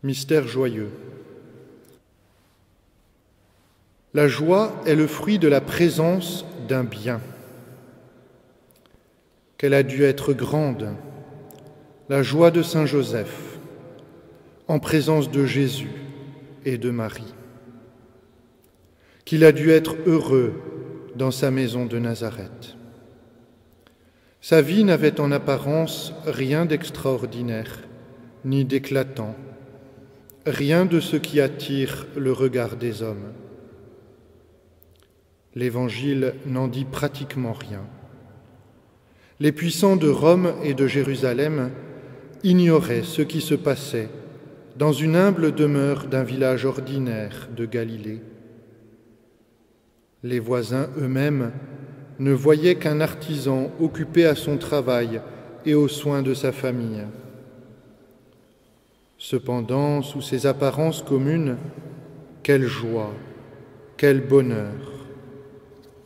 Mystère joyeux. La joie est le fruit de la présence d'un bien. Qu'elle a dû être grande, la joie de Saint Joseph, en présence de Jésus et de Marie. Qu'il a dû être heureux dans sa maison de Nazareth. Sa vie n'avait en apparence rien d'extraordinaire, ni d'éclatant, rien de ce qui attire le regard des hommes. L'Évangile n'en dit pratiquement rien. Les puissants de Rome et de Jérusalem ignoraient ce qui se passait dans une humble demeure d'un village ordinaire de Galilée. Les voisins eux-mêmes ne voyaient qu'un artisan occupé à son travail et aux soins de sa famille. Cependant, sous ces apparences communes, quelle joie, quel bonheur!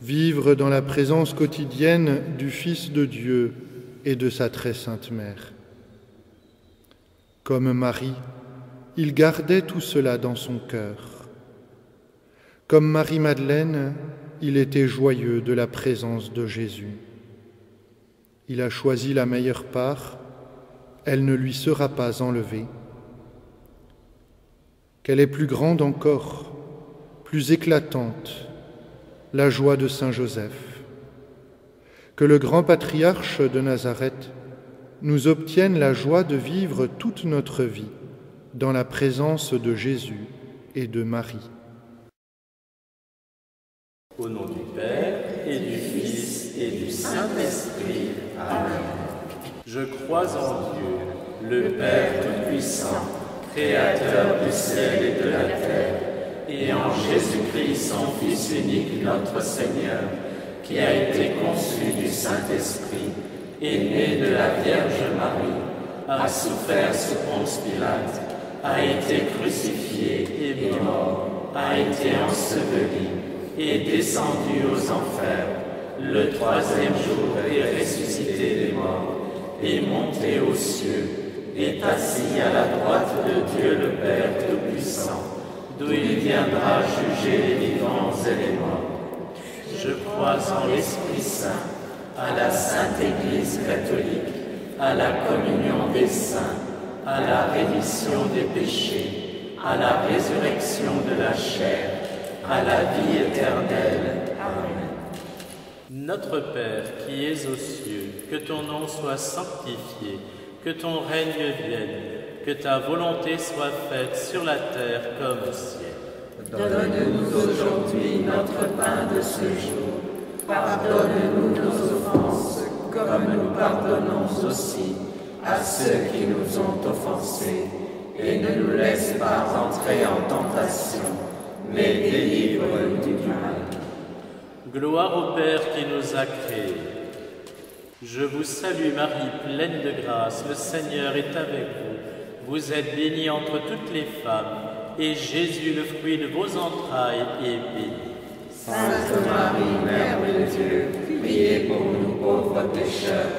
Vivre dans la présence quotidienne du Fils de Dieu et de sa très sainte Mère. Comme Marie, il gardait tout cela dans son cœur. Comme Marie-Madeleine, il était joyeux de la présence de Jésus. Il a choisi la meilleure part, elle ne lui sera pas enlevée. Qu'elle est plus grande encore, plus éclatante, la joie de Saint Joseph. Que le grand patriarche de Nazareth nous obtienne la joie de vivre toute notre vie dans la présence de Jésus et de Marie. Au nom du Père, et du Fils, et du Saint-Esprit. Amen. Je crois en Dieu, le Père Tout-Puissant, Créateur du ciel et de la terre, et en Jésus-Christ, son Fils unique, notre Seigneur, qui a été conçu du Saint-Esprit, est né de la Vierge Marie, a souffert sous Ponce Pilate, a été crucifié et mort, a été enseveli, est descendu aux enfers, le troisième jour est ressuscité des morts, est monté aux cieux, est assis à la droite de Dieu le Père Tout-Puissant, d'où il viendra juger les vivants et les morts. Je crois en l'Esprit Saint, à la Sainte Église catholique, à la communion des saints, à la rémission des péchés, à la résurrection de la chair, à la vie éternelle. Amen. Notre Père qui es aux cieux, que ton nom soit sanctifié, que ton règne vienne, que ta volonté soit faite sur la terre comme au ciel. Donne-nous aujourd'hui notre pain de ce jour. Pardonne-nous nos offenses, comme nous pardonnons aussi à ceux qui nous ont offensés. Et ne nous laisse pas entrer en tentation, mais délivre-nous du mal. Gloire au Père qui nous a créés. Je vous salue Marie, pleine de grâce, le Seigneur est avec vous. Vous êtes bénie entre toutes les femmes, et Jésus, le fruit de vos entrailles, est béni. Sainte Marie, Mère de Dieu, priez pour nous pauvres pécheurs,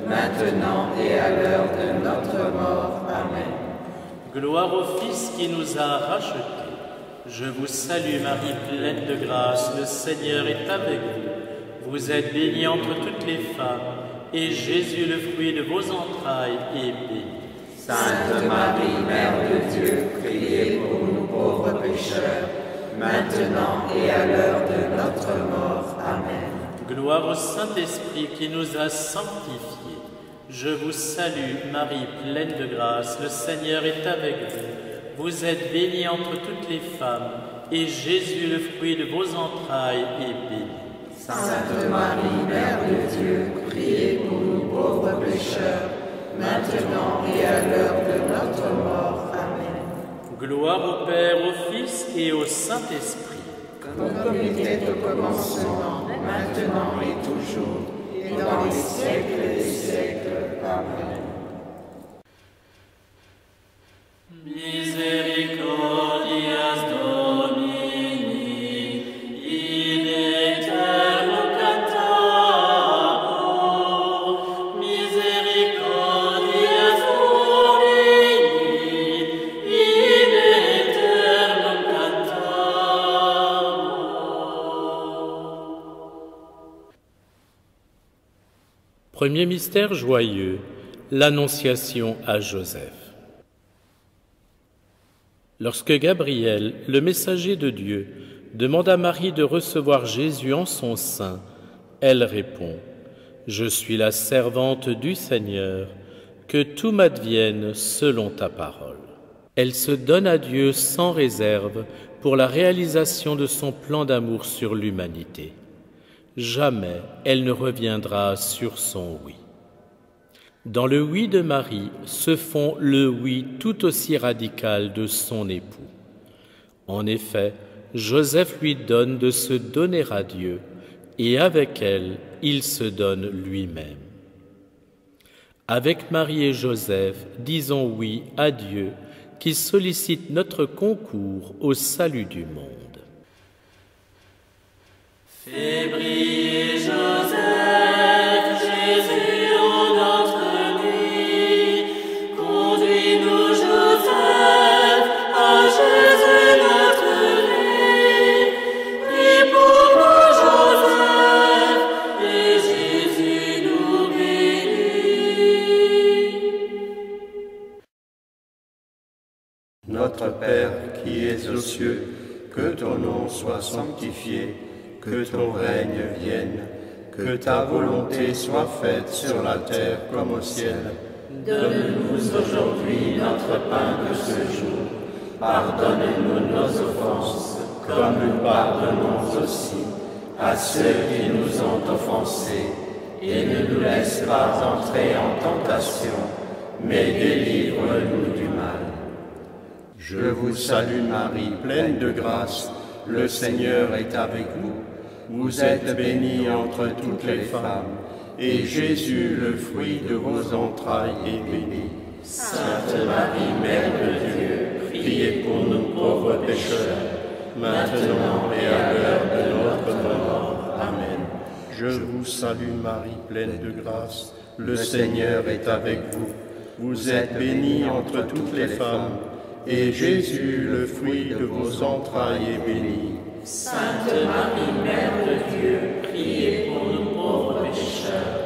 maintenant et à l'heure de notre mort. Amen. Gloire au Fils qui nous a rachetés. Je vous salue Marie, pleine de grâce, le Seigneur est avec vous. Vous êtes bénie entre toutes les femmes, et Jésus, le fruit de vos entrailles, est béni. Sainte Marie, Mère de Dieu, priez pour nous pauvres pécheurs, maintenant et à l'heure de notre mort. Amen. Gloire au Saint-Esprit qui nous a sanctifiés. Je vous salue Marie, pleine de grâce, le Seigneur est avec vous. Vous êtes bénie entre toutes les femmes, et Jésus, le fruit de vos entrailles, est béni. Sainte Marie, Mère de Dieu, priez pour nous pauvres pécheurs, maintenant et à l'heure de notre mort. Amen. Gloire au Père, au Fils et au Saint-Esprit. Comme il était au commencement, maintenant et toujours, et dans les siècles des siècles. Amen. Miséricordias Domini, in eterno cantabor, misericordias Domini, in Premier mystère joyeux, l'Annonciation à Joseph. Lorsque Gabriel, le messager de Dieu, demande à Marie de recevoir Jésus en son sein, elle répond : « Je suis la servante du Seigneur, que tout m'advienne selon ta parole. » Elle se donne à Dieu sans réserve pour la réalisation de son plan d'amour sur l'humanité. Jamais elle ne reviendra sur son oui. Dans le oui de Marie se fond le oui tout aussi radical de son époux. En effet, Joseph lui donne de se donner à Dieu, et avec elle, il se donne lui-même. Avec Marie et Joseph, disons oui à Dieu, qui sollicite notre concours au salut du monde. Fais briller Joseph, Jésus en notre nuit. Conduis-nous, Joseph, à Jésus notre vie. Prie pour nous, Joseph, et Jésus nous bénit. Notre Père qui es aux cieux, que ton nom soit sanctifié, que ton règne vienne, que ta volonté soit faite sur la terre comme au ciel. Donne-nous aujourd'hui notre pain de ce jour. Pardonne-nous nos offenses, comme nous pardonnons aussi à ceux qui nous ont offensés. Et ne nous laisse pas entrer en tentation, mais délivre-nous du mal. Je vous salue Marie, pleine de grâce, le Seigneur est avec vous. Vous êtes bénie entre toutes les femmes, et Jésus, le fruit de vos entrailles, est béni. Sainte Marie, Mère de Dieu, priez pour nous pauvres pécheurs, maintenant et à l'heure de notre mort. Amen. Je vous salue Marie, pleine de grâce, le Seigneur est avec vous. Vous êtes bénie entre toutes les femmes, et Jésus, le fruit de vos entrailles, est béni. Sainte Marie, Mère de Dieu, priez pour nous pauvres pécheurs,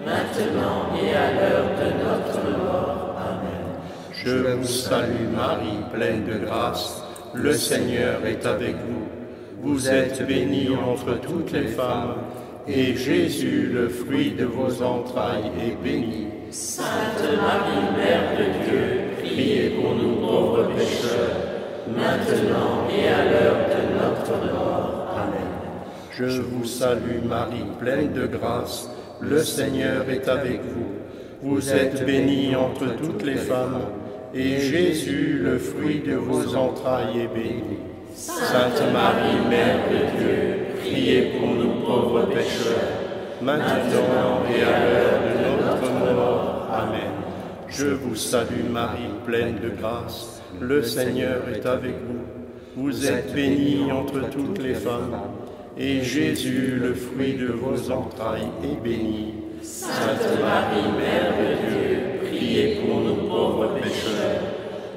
maintenant et à l'heure de notre mort. Amen. Je vous salue Marie, pleine de grâce, le Seigneur est avec vous. Vous êtes bénie entre toutes les femmes, et Jésus, le fruit de vos entrailles, est béni. Sainte Marie, Mère de Dieu, priez pour nous pauvres pécheurs, maintenant et à l'heure de notre mort. Amen. Je vous salue Marie, pleine de grâce, le Seigneur est avec vous. Vous êtes bénie entre toutes les femmes, et Jésus, le fruit de vos entrailles, est béni. Sainte Marie, Mère de Dieu, priez pour nous pauvres pécheurs, maintenant et à l'heure de notre mort. Amen. Je vous salue Marie, pleine de grâce, le Seigneur est avec vous. Vous êtes bénie entre toutes les femmes, et Jésus, le fruit de vos entrailles, est béni. Sainte Marie, Mère de Dieu, priez pour nous pauvres pécheurs,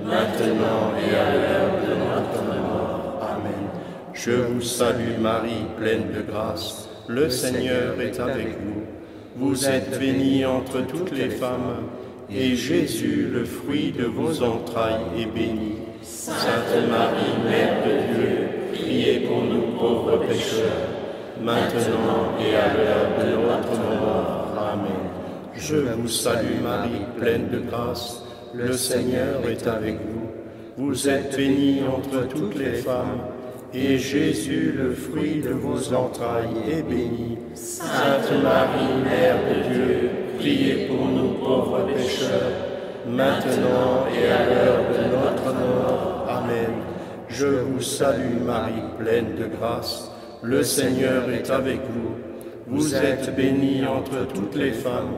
maintenant et à l'heure de notre mort. Amen. Je vous salue Marie, pleine de grâce, le Seigneur est avec vous. Vous êtes bénie entre toutes les femmes, et Jésus, le fruit de vos entrailles, est béni. Sainte Marie, Mère de Dieu, priez pour nous pauvres pécheurs, maintenant et à l'heure de notre mort. Amen. Je vous salue Marie, pleine de grâce, le Seigneur est avec vous. Vous êtes bénie entre toutes les femmes, et Jésus, le fruit de vos entrailles, est béni. Sainte Marie, Mère de Dieu, priez pour nous pauvres pécheurs, maintenant et à l'heure de notre mort. Amen. Je vous salue Marie, pleine de grâce, le Seigneur est avec vous. Vous êtes bénie entre toutes les femmes,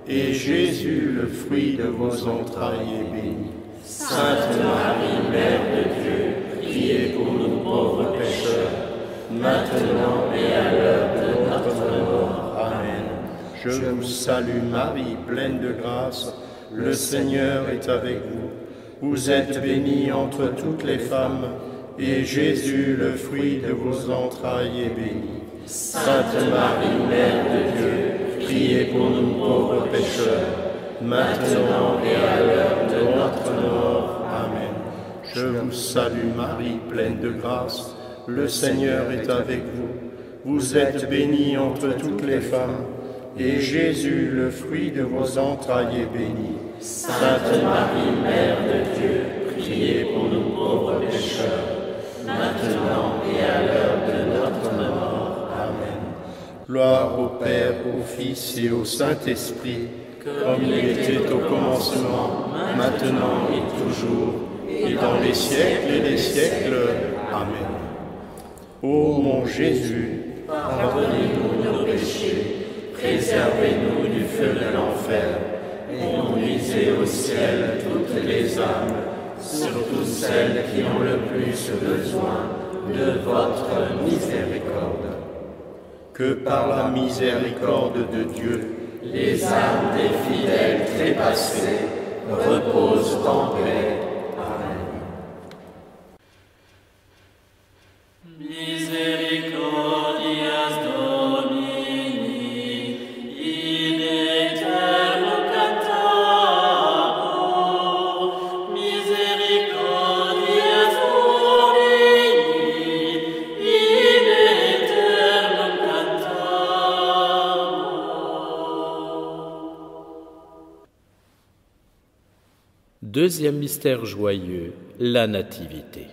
et Jésus, le fruit de vos entrailles, est béni. Sainte Marie, Mère de Dieu, priez pour nous pauvres pécheurs, maintenant et à l'heure de notre mort. Amen. Je vous salue Marie, pleine de grâce, le Seigneur est avec vous. Vous êtes bénie entre toutes les femmes, et Jésus, le fruit de vos entrailles, est béni. Sainte Marie, Mère de Dieu, priez pour nous pauvres pécheurs, maintenant et à l'heure de notre mort. Amen. Je vous salue Marie, pleine de grâce, le Seigneur est avec vous. Vous êtes bénie entre toutes les femmes, et Jésus, le fruit de vos entrailles, est béni. Sainte Marie, Mère de Dieu, priez pour nous pauvres pécheurs, maintenant et à l'heure de notre mort. Amen. Gloire au Père, au Fils et au Saint-Esprit, comme il était au commencement, maintenant et toujours, et dans les siècles et les siècles. Amen. Ô mon Jésus, pardonnez-nous nos péchés, préservez-nous du feu de l'enfer, et conduisez au ciel toutes les âmes, surtout celles qui ont le plus besoin de votre miséricorde. Que par la miséricorde de Dieu, les âmes des fidèles trépassés reposent en paix. Amen. Misericordias Domini, in aeternum cantator, misericordias Domini, in aeternum cantator. Deuxième mystère joyeux, la Nativité.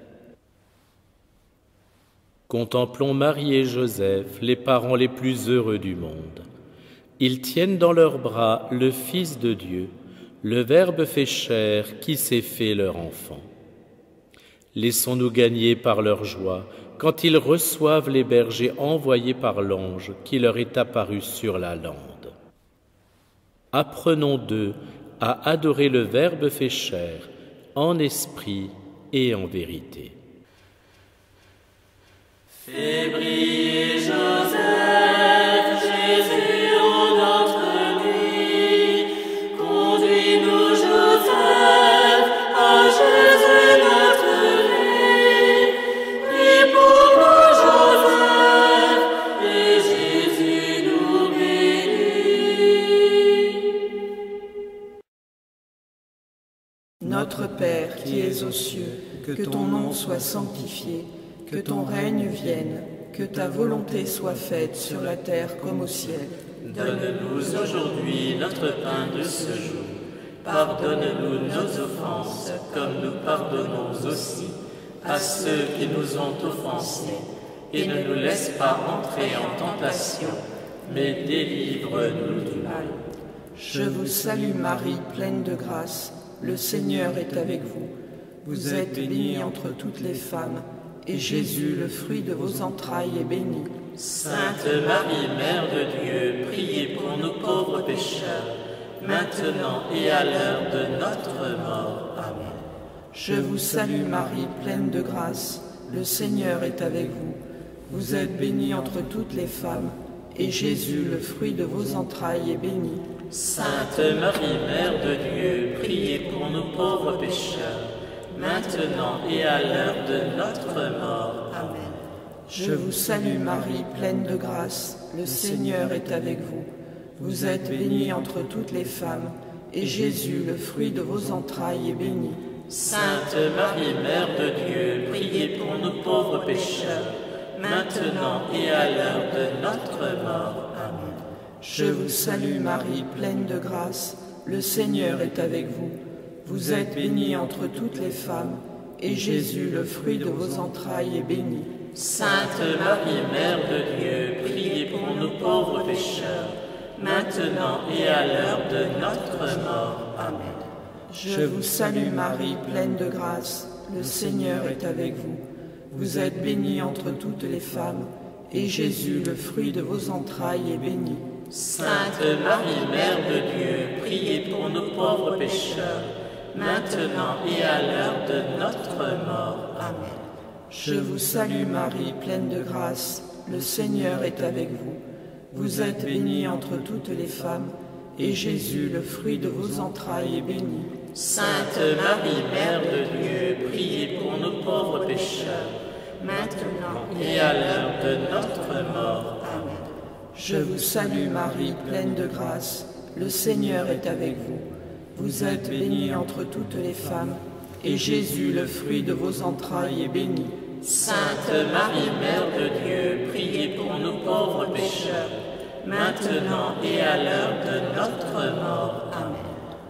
Contemplons Marie et Joseph, les parents les plus heureux du monde. Ils tiennent dans leurs bras le Fils de Dieu, le Verbe fait chair qui s'est fait leur enfant. Laissons-nous gagner par leur joie quand ils reçoivent les bergers envoyés par l'ange qui leur est apparu sur la lande. Apprenons d'eux à adorer le Verbe fait chair en esprit et en vérité. Fais briller Joseph, Jésus en notre nuit. Conduis-nous Joseph, à Jésus notre vie. Prie pour nous Joseph, et Jésus nous bénit. Notre Père qui es aux cieux, que ton nom soit sanctifié, que ton règne vienne, que ta volonté soit faite sur la terre comme au ciel. Donne-nous aujourd'hui notre pain de ce jour. Pardonne-nous nos offenses, comme nous pardonnons aussi à ceux qui nous ont offensés. Et ne nous laisse pas entrer en tentation, mais délivre-nous du mal. Je vous salue Marie, pleine de grâce, le Seigneur est avec vous. Vous êtes bénie entre toutes les femmes, et Jésus, le fruit de vos entrailles, est béni. Sainte Marie, Mère de Dieu, priez pour nous pauvres pécheurs, maintenant et à l'heure de notre mort. Amen. Je vous salue Marie, pleine de grâce, le Seigneur est avec vous. Vous êtes bénie entre toutes les femmes, et Jésus, le fruit de vos entrailles, est béni. Sainte Marie, Mère de Dieu, priez pour nous pauvres pécheurs, maintenant et à l'heure de notre mort. Amen. Je vous salue Marie, pleine de grâce, le Seigneur est avec vous. Vous êtes bénie entre toutes les femmes, et Jésus, le fruit de vos entrailles, est béni. Sainte Marie, Mère de Dieu, priez pour nous pauvres pécheurs, maintenant et à l'heure de notre mort. Amen. Je vous salue Marie, pleine de grâce, le Seigneur est avec vous. Vous êtes bénie entre toutes les femmes, et Jésus, le fruit de vos entrailles, est béni. Sainte Marie, Mère de Dieu, priez pour nous pauvres pécheurs, maintenant et à l'heure de notre mort. Amen. Je vous salue Marie, pleine de grâce, le Seigneur est avec vous. Vous êtes bénie entre toutes les femmes, et Jésus, le fruit de vos entrailles, est béni. Sainte Marie, Mère de Dieu, priez pour nous pauvres pécheurs, maintenant et à l'heure de notre mort. Amen. Je vous salue Marie, pleine de grâce, le Seigneur est avec vous. Vous êtes bénie entre toutes les femmes, et Jésus, le fruit de vos entrailles, est béni. Sainte Marie, Mère de Dieu, priez pour nous pauvres pécheurs, maintenant et à l'heure de notre mort. Amen. Je vous salue Marie, pleine de grâce, le Seigneur est avec vous. Vous êtes bénie entre toutes les femmes, et Jésus, le fruit de vos entrailles, est béni. Sainte Marie, Mère de Dieu, priez pour nous pauvres pécheurs, maintenant et à l'heure de notre mort. Amen.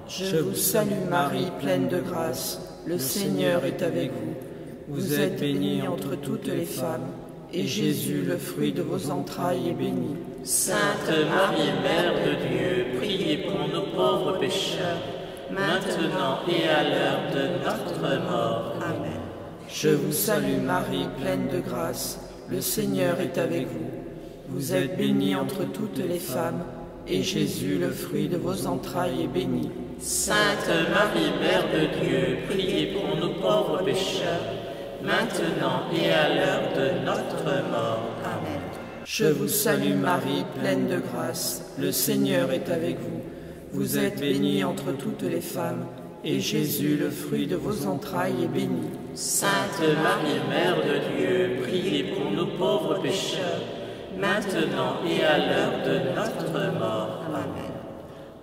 Je vous salue Marie, pleine de grâce, le Seigneur est avec vous. Vous êtes bénie entre toutes les femmes, et Jésus, le fruit de vos entrailles, est béni. Sainte Marie, Mère de Dieu, priez pour nous pauvres pécheurs, maintenant et à l'heure de notre mort. Amen. Je vous salue Marie, pleine de grâce, le Seigneur est avec vous. Vous êtes bénie entre toutes les femmes, et Jésus, le fruit de vos entrailles, est béni. Sainte Marie, Mère de Dieu, priez pour nous pauvres pécheurs, maintenant et à l'heure de notre mort. Amen. Je vous salue Marie, pleine de grâce, le Seigneur est avec vous. Vous êtes bénie entre toutes les femmes, et Jésus, le fruit de vos entrailles, est béni. Sainte Marie, Mère de Dieu, priez pour nous pauvres pécheurs, maintenant et à l'heure de notre mort. Amen.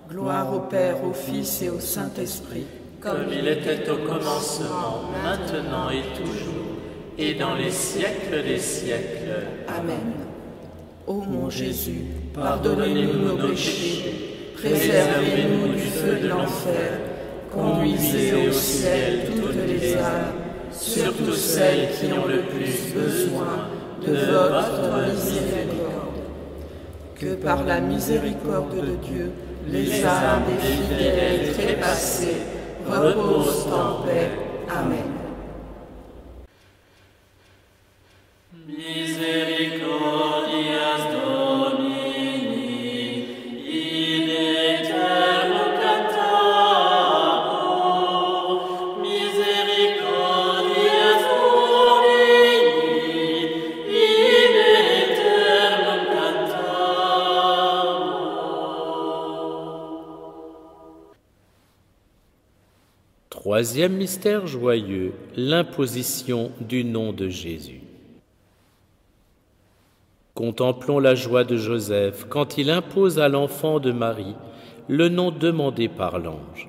Gloire au Père, au Fils et au Saint-Esprit. Comme il était au commencement, maintenant et toujours, et dans les siècles des siècles. Amen. Ô mon Jésus, pardonnez-nous nos péchés, préservez-nous du feu de l'enfer, conduisez au ciel toutes les âmes, surtout celles qui ont le plus besoin de votre miséricorde. Que par la miséricorde de Dieu, les âmes des fidèles trépassés reposent en paix. Amen. Misericordias Domini, in aeternum cantabor. Misericordias Domini, in aeternum cantabor. Troisième mystère joyeux, l'imposition du nom de Jésus. Contemplons la joie de Joseph quand il impose à l'enfant de Marie le nom demandé par l'ange.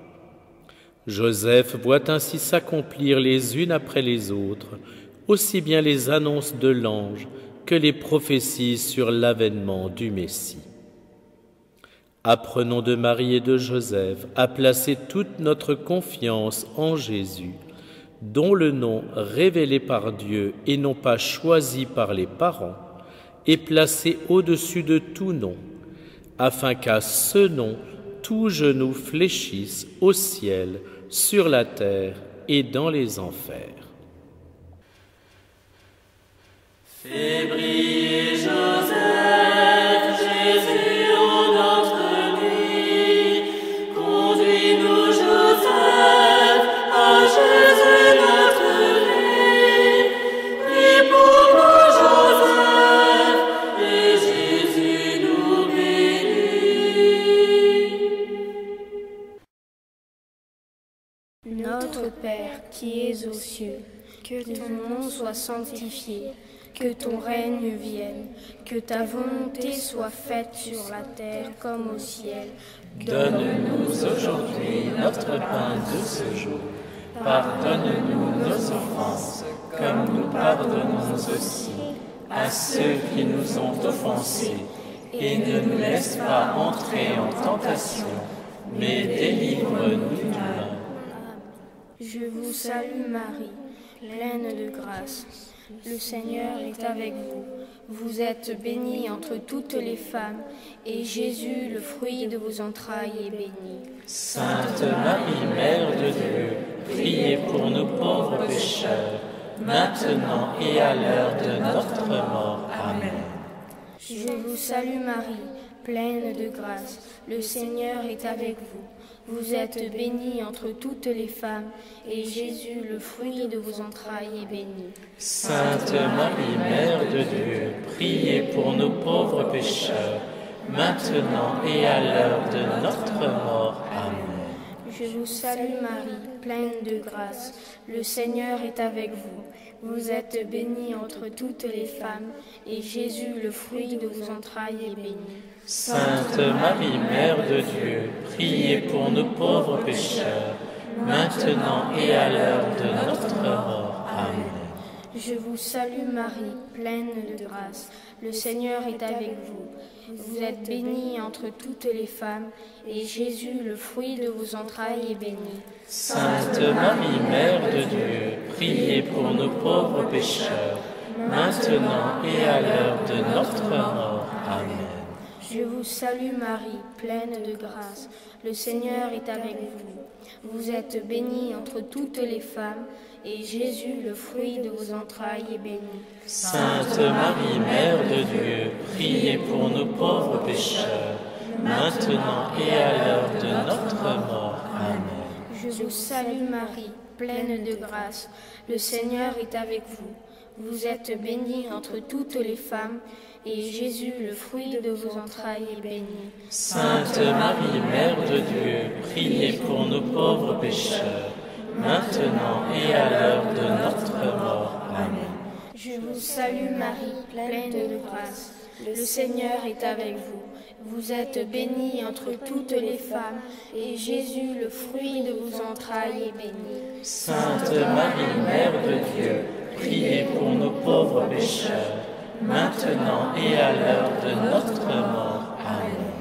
Joseph voit ainsi s'accomplir les unes après les autres, aussi bien les annonces de l'ange que les prophéties sur l'avènement du Messie. Apprenons de Marie et de Joseph à placer toute notre confiance en Jésus, dont le nom révélé par Dieu et non pas choisi par les parents, est placé au-dessus de tout nom, afin qu'à ce nom, tout genou fléchisse au ciel, sur la terre et dans les enfers. Fais briller Joseph, Jésus en notre nuit, conduis-nous Joseph, à Jésus notre vie, prie pour nous Joseph, et Jésus nous bénit. Notre Père qui es aux cieux, que ton nom soit sanctifié, que ton règne vienne, que ta volonté soit faite sur la terre comme au ciel. Donne-nous aujourd'hui notre pain de ce jour. Pardonne-nous nos offenses, comme nous pardonnons aussi à ceux qui nous ont offensés. Et ne nous laisse pas entrer en tentation, mais délivre-nous du mal. Je vous salue Marie, pleine de grâce. Le Seigneur est avec vous. Vous êtes bénie entre toutes les femmes, et Jésus, le fruit de vos entrailles, est béni. Sainte Marie, Mère de Dieu, priez pour nous pauvres pécheurs, maintenant et à l'heure de notre mort. Amen. Je vous salue Marie, pleine de grâce. Le Seigneur est avec vous. Vous êtes bénie entre toutes les femmes, et Jésus, le fruit de vos entrailles, est béni. Sainte Marie, Mère de Dieu, priez pour nous pauvres pécheurs, maintenant et à l'heure de notre mort. Amen. Je vous salue Marie, pleine de grâce. Le Seigneur est avec vous. Vous êtes bénie entre toutes les femmes, et Jésus, le fruit de vos entrailles, est béni. Sainte Marie, Mère de Dieu, priez pour nous pauvres pécheurs, maintenant et à l'heure de notre mort. Amen. Je vous salue Marie, pleine de grâce. Le Seigneur est avec vous. Vous êtes bénie entre toutes les femmes, et Jésus, le fruit de vos entrailles, est béni. Sainte Marie, Mère de Dieu, priez pour nous pauvres pécheurs, maintenant et à l'heure de notre mort. Amen. Je vous salue Marie, pleine de grâce. Le Seigneur est avec vous. Vous êtes bénie entre toutes les femmes, et Jésus, le fruit de vos entrailles, est béni. Sainte Marie, Mère de Dieu, priez pour nous pauvres pécheurs, maintenant et à l'heure de notre mort. Amen. Je vous salue Marie, pleine de grâce. Le Seigneur est avec vous. Vous êtes bénie entre toutes les femmes, et Jésus, le fruit de vos entrailles, est béni. Sainte Marie, Mère de Dieu, priez pour nous pauvres pécheurs, maintenant et à l'heure de notre mort. Amen. Je vous salue Marie, pleine de grâce. Le Seigneur est avec vous. Vous êtes bénie entre toutes les femmes, et Jésus, le fruit de vos entrailles, est béni. Sainte Marie, Mère de Dieu, priez pour nos pauvres pécheurs, maintenant et à l'heure de notre mort. Amen.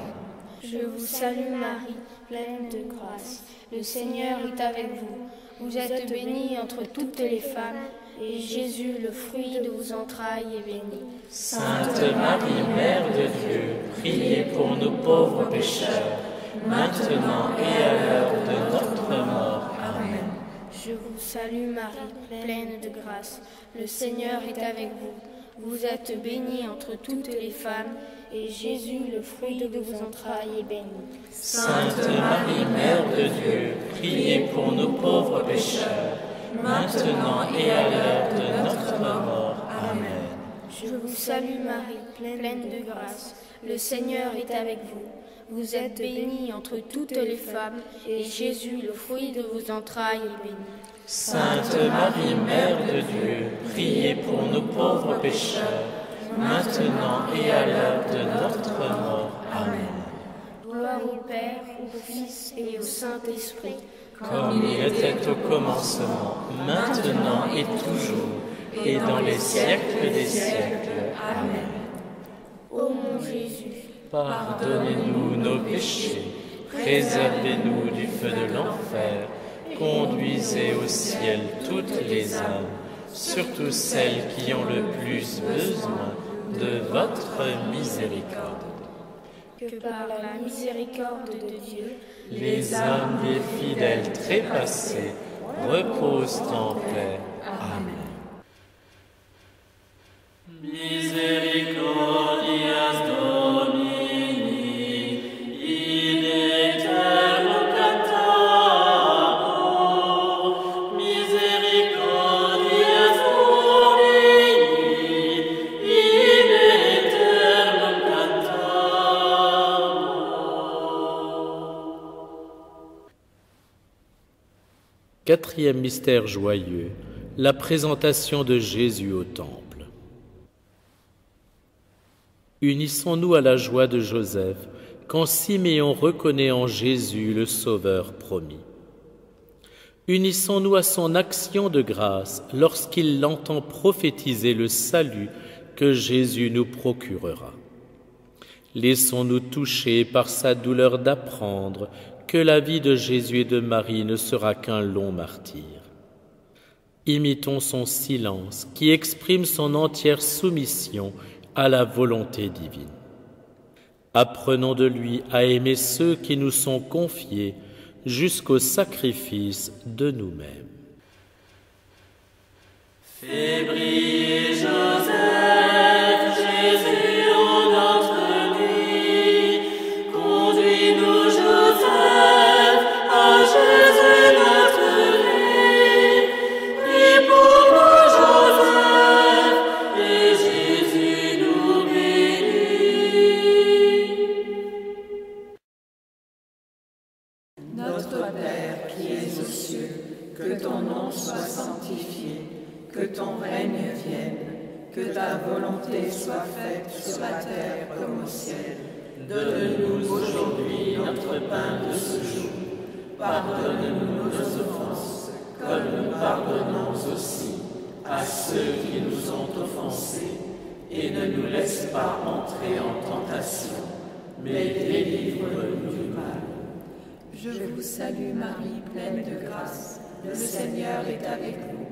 Je vous salue Marie, pleine de grâce. Le Seigneur est avec vous. Vous êtes bénie entre toutes les femmes, et Jésus, le fruit de vos entrailles, est béni. Sainte Marie, Mère de Dieu, priez pour nos pauvres pécheurs, maintenant et à l'heure de notre mort. Amen. Je vous salue Marie, pleine de grâce. Le Seigneur est avec vous. Vous êtes bénie entre toutes les femmes, et Jésus, le fruit de vos entrailles, est béni. Sainte Marie, Mère de Dieu, priez pour nos pauvres pécheurs, maintenant et à l'heure de notre mort. Amen. Je vous salue Marie, pleine de grâce. Le Seigneur est avec vous. Vous êtes bénie entre toutes les femmes, et Jésus, le fruit de vos entrailles, est béni. Sainte Marie, Mère de Dieu, priez pour nos pauvres pécheurs, maintenant et à l'heure de notre mort. Amen. Gloire au Père, au Fils et au Saint-Esprit, comme il était au commencement, maintenant et toujours, et dans les siècles des siècles. Amen. Ô mon Jésus, pardonnez-nous nos péchés, préservez-nous du feu de l'enfer, conduisez au ciel toutes les âmes, surtout celles qui ont le plus besoin de votre miséricorde. Que par la miséricorde de Dieu, les âmes des fidèles trépassés reposent en paix. Amen. Misericordias Domini, in aeternum cantabor, misericordias Domini, in aeternum cantabor. Quatrième mystère joyeux, la présentation de Jésus au temple. Unissons-nous à la joie de Joseph quand Siméon reconnaît en Jésus le Sauveur promis. Unissons-nous à son action de grâce lorsqu'il l'entend prophétiser le salut que Jésus nous procurera. Laissons-nous toucher par sa douleur d'apprendre que la vie de Jésus et de Marie ne sera qu'un long martyre. Imitons son silence qui exprime son entière soumission à la volonté divine. Apprenons de lui à aimer ceux qui nous sont confiés jusqu'au sacrifice de nous-mêmes. Fais briller Joseph, Jésus en notre nuit. Conduis-nous Joseph à Jésus notre vie. Prie pour nous Joseph et Jésus nous bénit. Notre Père qui es aux cieux, que ton nom soit sanctifié, que ton règne vienne, que ta volonté soit faite sur la terre comme au ciel. Donne-nous aujourd'hui notre pain de ce jour. Pardonne-nous nos offenses, comme nous pardonnons aussi à ceux qui nous ont offensés. Et ne nous laisse pas entrer en tentation, mais délivre-nous du mal. Je vous salue Marie, pleine de grâce. Le Seigneur est avec vous.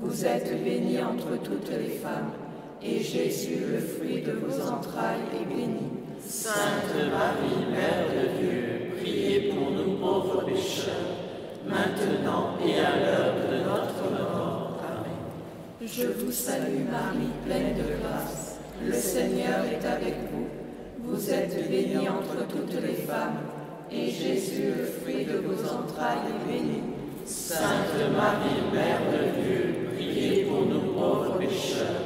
Vous êtes bénie entre toutes les femmes, et Jésus, le fruit de vos entrailles, est béni. Sainte Marie, Mère de Dieu, priez pour nous pauvres pécheurs, maintenant et à l'heure de notre mort. Amen. Je vous salue Marie, pleine de grâce. Le Seigneur est avec vous. Vous êtes bénie entre toutes les femmes, et Jésus, le fruit de vos entrailles, est béni. Sainte Marie, Mère de Dieu, priez pour nous pauvres pécheurs,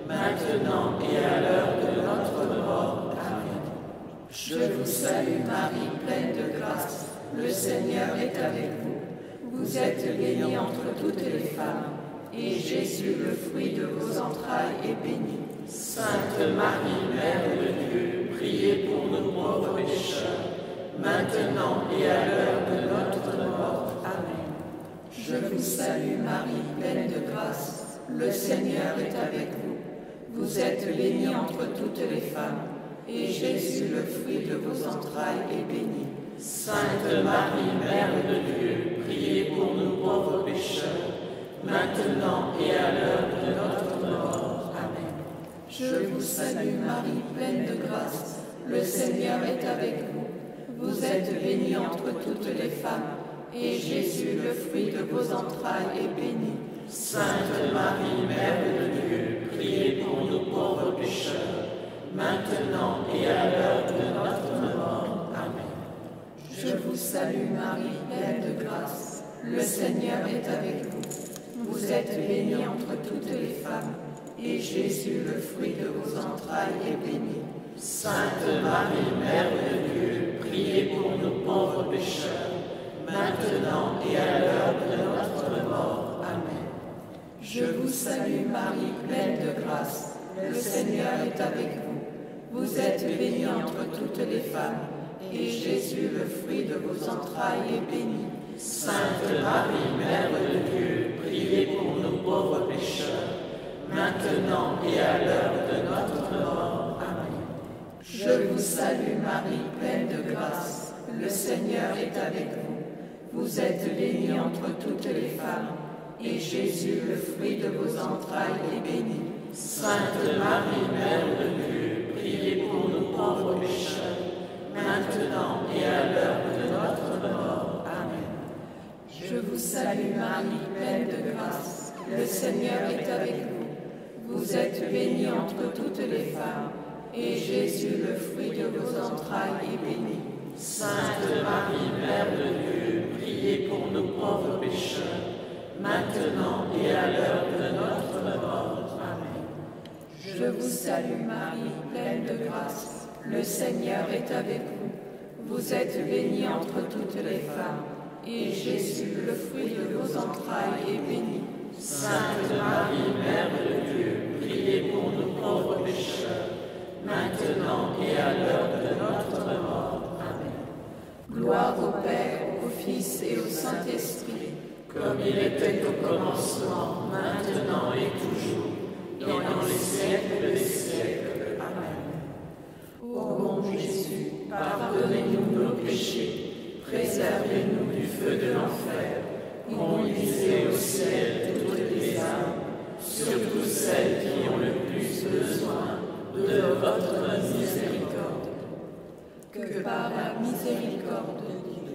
maintenant et à l'heure de notre mort. Amen. Je vous salue Marie, pleine de grâce. Le Seigneur est avec vous. Vous êtes bénie entre toutes les femmes, et Jésus, le fruit de vos entrailles, est béni. Sainte Marie, Mère de Dieu, priez pour nous pauvres pécheurs, maintenant et à l'heure de notre mort. Amen. Je vous salue Marie, pleine de grâce. Le Seigneur est avec vous. Vous êtes bénie entre toutes les femmes, et Jésus, le fruit de vos entrailles, est béni. Sainte Marie, Mère de Dieu, priez pour nous pauvres pécheurs, maintenant et à l'heure de notre mort. Amen. Je vous salue Marie, pleine de grâce. Le Seigneur est avec vous. Vous êtes bénie entre toutes les femmes, et Jésus, le fruit de vos entrailles, est béni. Sainte Marie, Mère de Dieu, priez pour nous pauvres pécheurs, maintenant et à l'heure de notre mort. Amen. Je vous salue Marie, pleine de grâce. Le Seigneur est avec vous. Vous êtes bénie entre toutes les femmes, et Jésus, le fruit de vos entrailles, est béni. Sainte Marie, Mère de Dieu, priez pour nous pauvres pécheurs, maintenant et à l'heure de notre mort. Amen. Je vous salue Marie, pleine de grâce. Le Seigneur est avec vous. Vous êtes bénie entre toutes les femmes, et Jésus, le fruit de vos entrailles, est béni. Sainte Marie, Mère de Dieu, priez pour nous pauvres pécheurs, maintenant et à l'heure de notre mort. Amen. Je vous salue Marie, pleine de grâce. Le Seigneur est avec vous. Vous êtes bénie entre toutes les femmes, et Jésus, le fruit de vos entrailles, est béni. Sainte Marie, Mère de Dieu, priez pour nous pauvres pécheurs, maintenant et à l'heure de notre mort. Amen. Je vous salue Marie, pleine de grâce. Le Seigneur est avec vous. Vous êtes bénie entre toutes les femmes, et Jésus, le fruit de vos entrailles, est béni. Sainte Marie, Mère de Dieu, priez pour nous pauvres pécheurs, maintenant et à l'heure de notre mort. Amen. Je vous salue Marie, pleine de grâce. Le Seigneur est avec vous. Vous êtes bénie entre toutes les femmes, et Jésus, le fruit de vos entrailles, est béni. Sainte Marie, Mère de Dieu, priez pour nous pauvres pécheurs, maintenant et à l'heure de notre mort. Amen. Gloire au Père, au Fils et au Saint-Esprit, comme il était au commencement, maintenant et toujours, et dans les siècles des siècles. Amen. Ô mon Jésus, pardonnez-nous nos péchés, préservez-nous du feu de l'enfer, conduisez au ciel toutes les âmes, surtout celles qui ont le plus besoin de votre miséricorde. Que par la miséricorde de Dieu,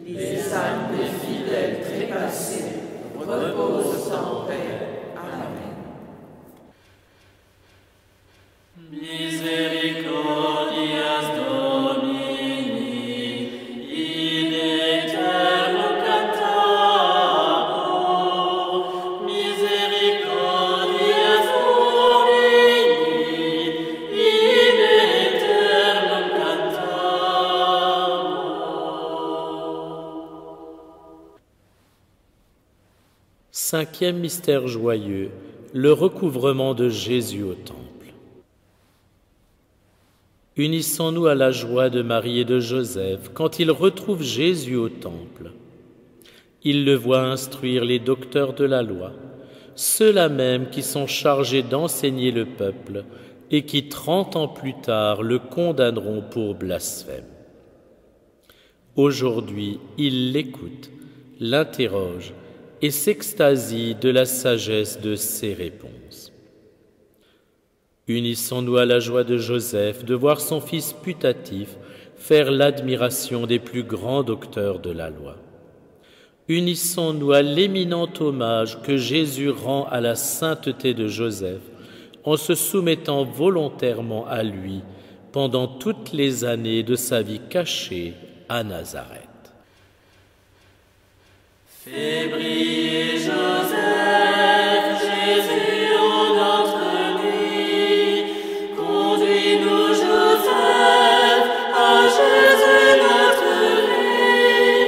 les âmes des fidèles trépassés reposent en paix. Amen. Misericordias Domini, in aeternum cantabor, misericordias Domini, in aeternum cantabor. Cinquième mystère joyeux, le recouvrement de Jésus au temple. Unissons-nous à la joie de Marie et de Joseph quand ils retrouvent Jésus au temple. Ils le voient instruire les docteurs de la loi, ceux-là même qui sont chargés d'enseigner le peuple et qui 30 ans plus tard le condamneront pour blasphème. Aujourd'hui, ils l'écoutent, l'interrogent et s'extasient de la sagesse de ses réponses. Unissons-nous à la joie de Joseph de voir son fils putatif faire l'admiration des plus grands docteurs de la loi. Unissons-nous à l'éminent hommage que Jésus rend à la sainteté de Joseph en se soumettant volontairement à lui pendant toutes les années de sa vie cachée à Nazareth. Fais briller Joseph, Jésus en notre nuit. Conduis-nous, Joseph, à Jésus notre vie.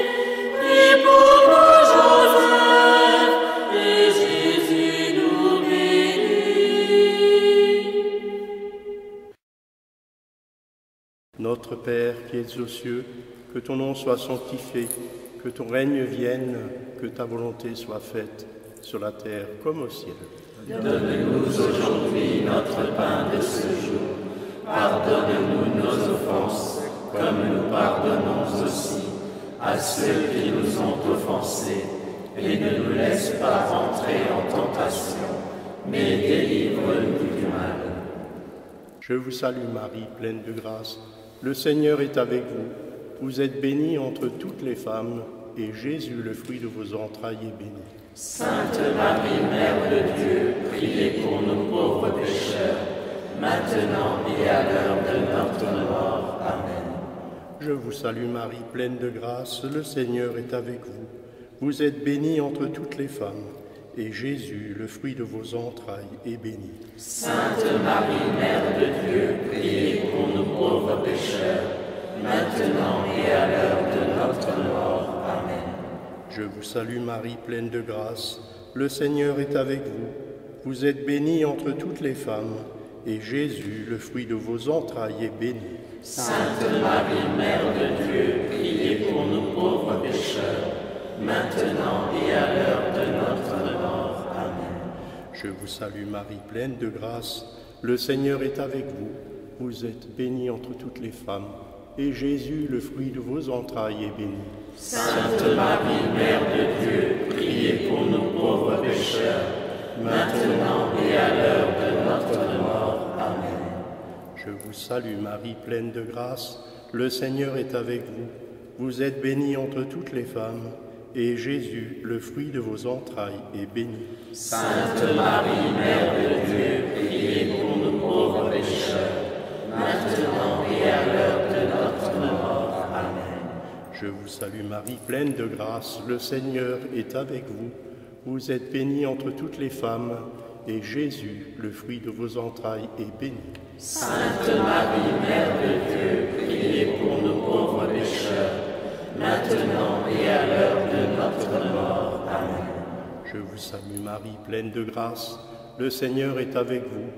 Prie pour nous, Joseph, et Jésus nous bénit. Notre Père qui es aux cieux, que ton nom soit sanctifié, que ton règne vienne, que ta volonté soit faite, sur la terre comme au ciel. Donne-nous aujourd'hui notre pain de ce jour. Pardonne-nous nos offenses, comme nous pardonnons aussi à ceux qui nous ont offensés. Et ne nous laisse pas entrer en tentation, mais délivre-nous du mal. Je vous salue Marie, pleine de grâce. Le Seigneur est avec vous. Vous êtes bénie entre toutes les femmes, et Jésus, le fruit de vos entrailles, est béni. Sainte Marie, Mère de Dieu, priez pour nous pauvres pécheurs, maintenant et à l'heure de notre mort. Amen. Je vous salue Marie, pleine de grâce. Le Seigneur est avec vous. Vous êtes bénie entre toutes les femmes, et Jésus, le fruit de vos entrailles, est béni. Sainte Marie, Mère de Dieu, priez pour nous pauvres pécheurs, maintenant et à l'heure de notre mort. Amen. Je vous salue Marie, pleine de grâce. Le Seigneur est avec vous. Vous êtes bénie entre toutes les femmes, et Jésus, le fruit de vos entrailles, est béni. Sainte Marie, Mère de Dieu, priez pour nous pauvres pécheurs, maintenant et à l'heure de notre mort. Amen. Je vous salue Marie, pleine de grâce. Le Seigneur est avec vous. Vous êtes bénie entre toutes les femmes, et Jésus, le fruit de vos entrailles, est béni. Sainte Marie, Mère de Dieu, priez pour nous pauvres pécheurs, maintenant et à l'heure de notre mort. Amen. Je vous salue Marie, pleine de grâce. Le Seigneur est avec vous. Vous êtes bénie entre toutes les femmes, et Jésus, le fruit de vos entrailles, est béni. Sainte Marie, Mère de Dieu, priez pour nous pauvres pécheurs, maintenant et à l'heure de notre mort. Amen. Je vous salue Marie, pleine de grâce. Le Seigneur est avec vous. Vous êtes bénie entre toutes les femmes, et Jésus, le fruit de vos entrailles, est béni. Sainte Marie, Mère de Dieu, priez pour nous pauvres pécheurs, maintenant et à l'heure de notre mort. Amen. Je vous salue Marie, pleine de grâce. Le Seigneur est avec vous.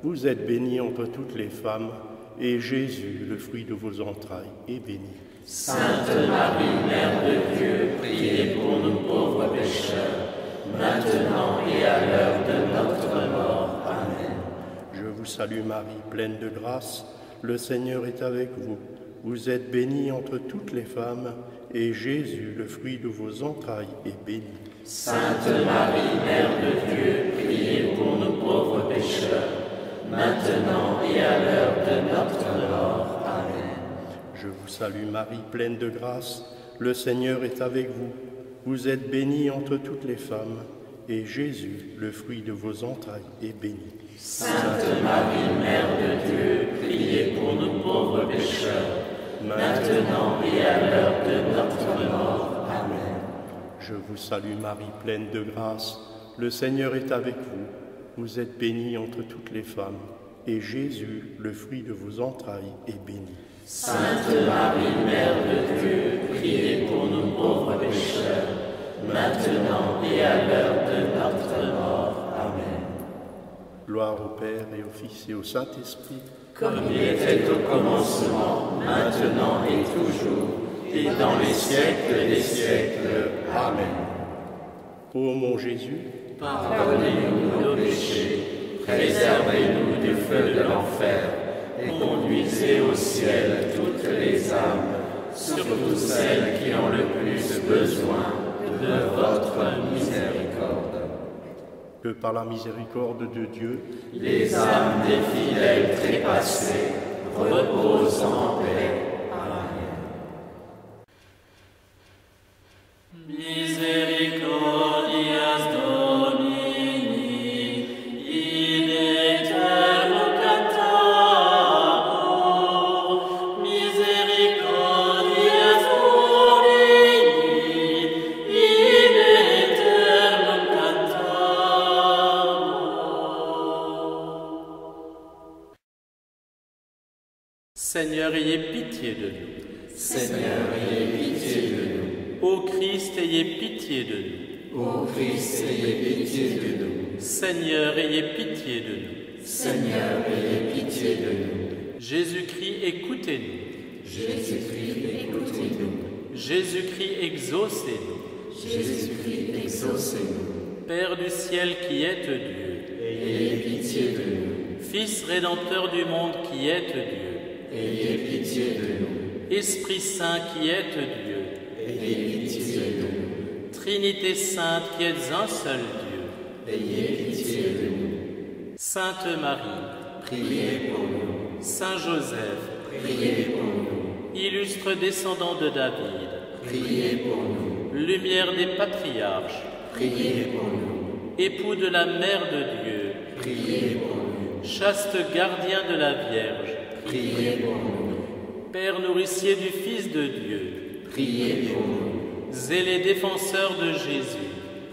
Vous êtes bénie entre toutes les femmes, et Jésus, le fruit de vos entrailles, est béni. Sainte Marie, Mère de Dieu, priez pour nous pauvres pécheurs, maintenant et à l'heure de notre mort. Amen. Je vous salue Marie, pleine de grâce. Le Seigneur est avec vous. Vous êtes bénie entre toutes les femmes, et Jésus, le fruit de vos entrailles, est béni. Sainte Marie, Mère de Dieu, priez pour nous pauvres pécheurs, maintenant et à l'heure de notre mort. Amen. Je vous salue Marie, pleine de grâce. Le Seigneur est avec vous. Vous êtes bénie entre toutes les femmes, et Jésus, le fruit de vos entrailles, est béni. Sainte Marie, Mère de Dieu, priez pour nous pauvres pécheurs, maintenant et à l'heure de notre mort. Amen. Je vous salue Marie, pleine de grâce. Le Seigneur est avec vous. Vous êtes bénie entre toutes les femmes, et Jésus, le fruit de vos entrailles, est béni. Sainte Marie, Mère de Dieu, priez pour nous pauvres pécheurs, maintenant et à l'heure de au Père et au Fils et au Saint-Esprit, comme il était au commencement, maintenant et toujours, et dans les siècles des siècles. Amen. Ô mon Jésus, Pardonnez-nous nos péchés, préservez-nous du feu de l'enfer, et conduisez au ciel toutes les âmes, surtout celles qui ont le plus besoin de votre miséricorde. que par la miséricorde de Dieu, Les âmes des fidèles trépassés reposent en paix. Amen. Misericordias Domini, in aeternum cantator, misericordias Domini, in aeternum cantator. Seigneur, ayez pitié de nous. Seigneur, ayez pitié de nous. Ô Christ, ayez pitié de nous. Ô Christ, ayez pitié de nous. Seigneur, ayez pitié de nous. Seigneur, ayez pitié de nous. Jésus-Christ, écoutez-nous. Jésus-Christ, écoutez-nous. Jésus-Christ, exaucez-nous. Jésus-Christ, exaucez-nous. Père du ciel qui êtes Dieu, Ayez pitié de nous. Fils rédempteur du monde qui êtes Dieu, Ayez pitié de nous. Esprit Saint qui êtes Dieu, Ayez pitié de nous. Trinité sainte qui êtes un seul Dieu, Ayez pitié de nous. Sainte Marie, Priez pour nous. Saint Joseph, Priez pour nous. illustre descendant de David, Priez pour nous. lumière des patriarches, Priez pour nous. époux de la Mère de Dieu, Priez pour nous. chaste gardien de la Vierge, Priez pour nous. Père nourricier du Fils de Dieu, Priez pour nous. zélé défenseur de Jésus,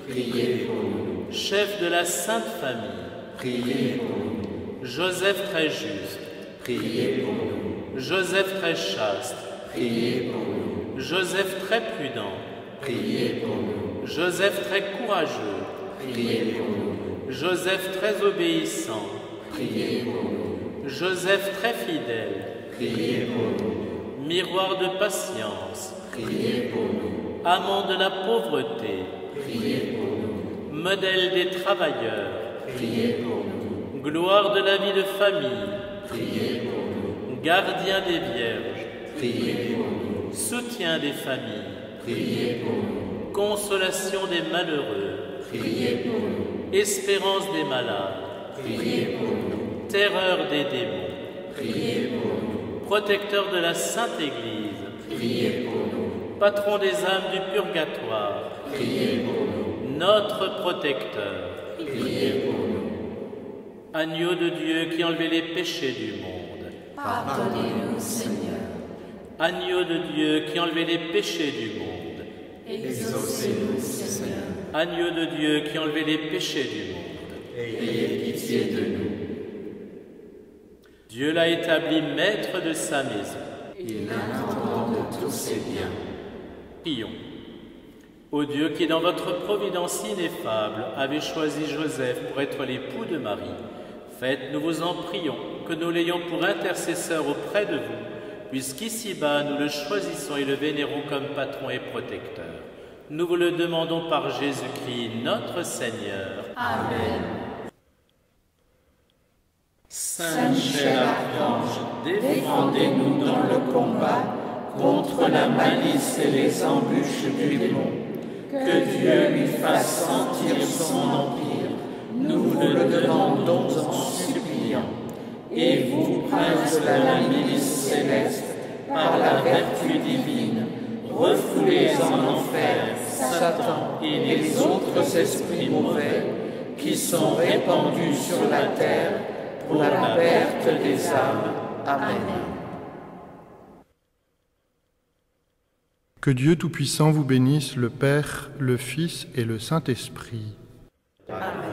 Priez pour nous. chef de la Sainte Famille, Priez pour nous. Joseph très juste, Priez pour nous. Joseph très chaste, Priez pour nous. Joseph très prudent, Priez pour nous. Joseph très courageux, Priez pour nous. Joseph très obéissant, Priez pour nous. Joseph très fidèle, Priez pour nous. miroir de patience, Priez pour nous. amant de la pauvreté, Priez pour nous. modèle des travailleurs, Priez pour nous. gloire de la vie de famille, Priez pour nous. gardien des vierges, Priez pour nous. soutien des familles, Priez pour nous. consolation des malheureux, Priez pour nous. espérance des malades, Priez pour nous. terreur des démons, Priez pour nous. protecteur de la Sainte Église, Priez pour nous. patron des âmes du purgatoire, Priez pour nous. notre protecteur, Priez pour nous. agneau de Dieu qui enlevait les péchés du monde, Pardonnez-nous, Seigneur. agneau de Dieu qui enlevait les péchés du monde, Exaucez-nous, Seigneur. agneau de Dieu qui enlevait les péchés du monde. Ayez pitié de nous. Dieu l'a établi maître de sa maison. Il l'intendant de tous ses biens. Prions. Ô Dieu qui, dans votre providence ineffable, avez choisi Joseph pour être l'époux de Marie, faites, nous vous en prions, que nous l'ayons pour intercesseur auprès de vous, puisqu'ici-bas nous le choisissons et le vénérons comme patron et protecteur. Nous vous le demandons par Jésus-Christ, notre Seigneur. Amen. Saint Michel Archange, Défendez-nous dans le combat contre la malice et les embûches du démon. Que Dieu lui fasse sentir son empire. Nous vous le demandons en suppliant. Et vous, prince de la milice céleste, par la vertu divine, refoulez en enfer Satan et les autres esprits mauvais qui sont répandus sur la terre pour la perte des âmes. Amen. Que Dieu Tout-Puissant vous bénisse, le Père, le Fils et le Saint-Esprit. Amen.